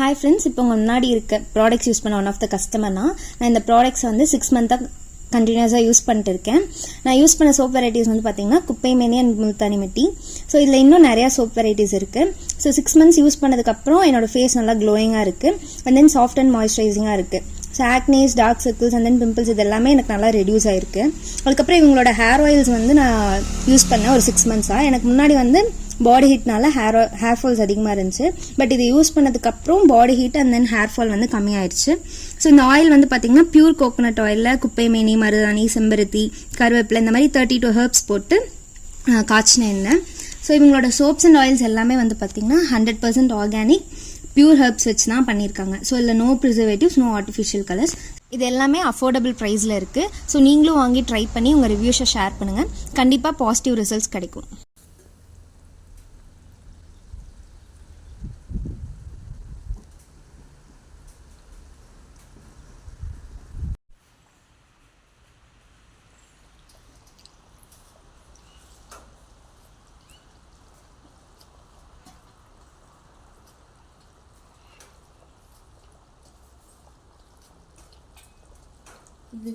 Hi friends, இப்போ உங்கள் முன்னாடி இருக்க ப்ராடக்ட்ஸ் யூஸ் பண்ண ஒன் ஆஃப் த கஸ்டமர்னா நான் இந்த ப்ராடக்ட்ஸ் வந்து 6 மந்த்தாக கண்டினியூஸாக யூஸ் பண்ணிட்டு இருக்கேன். நான் யூஸ் பண்ண சோப் வெரைட்டிஸ் வந்து பார்த்தீங்கன்னா குப்பைமேனி அண்ட் முல்தானி மிட்டி. ஸோ இதில் இன்னும் நிறையா சோப் வெரைட்டிஸ் இருக்குது. ஸோ 6 மந்த்ஸ் யூஸ் பண்ணதுக்கப்புறம் என்னோட ஃபேஸ் நல்லா க்ளோயிங்காக இருக்குது அண்ட் தென் சாஃப்ட் அண்ட் மாய்ஸ்சரைசிங்காக இருக்குது. So acnes, dark circles and then pimples இது எல்லாமே எனக்கு நல்லா ரெடியூஸ் ஆயிருக்கு. அதுக்கப்புறம் இவங்களோட ஹேர் ஆயில்ஸ் வந்து நான் யூஸ் பண்ணேன் ஒரு 6 மந்த்ஸாக. எனக்கு முன்னாடி வந்து பாடி ஹீட்னால ஹேர் ஃபால்ஸ் அதிகமாக இருந்துச்சு. பட் இது யூஸ் பண்ணதுக்கப்புறம் body heat and then hair fall வந்து கம்மியாயிடுச்சு. ஸோ இந்த ஆயில் வந்து பார்த்தீங்கன்னா பியூர் கோகோனட் ஆயிலில் குப்பைமேனி, மருதாணி, செம்பருத்தி, கருவேப்பிலை இந்த மாதிரி 32 ஹெர்ப்ஸ் போட்டு காய்ச்சின எண்ணெய். ஸோ இவங்களோட சோப்ஸ் அண்ட் ஆயில்ஸ் எல்லாமே வந்து பார்த்தீங்கன்னா 100% ஆர்கானிக் பியூர் ஹெர்ப்ஸ் வச்சு தான் பண்ணியிருக்காங்க. ஸோ இதில் no preservatives, no artificial colours. இது எல்லாமே அஃபோர்டபுள் ப்ரைஸில் இருக்குது. ஸோ நீங்களும் வாங்கி ட்ரை பண்ணி உங்கள் ரிவ்யூஸை ஷேர் பண்ணுங்கள். கண்டிப்பாக பாசிட்டிவ் ரிசல்ட்ஸ் கிடைக்கும். இந்த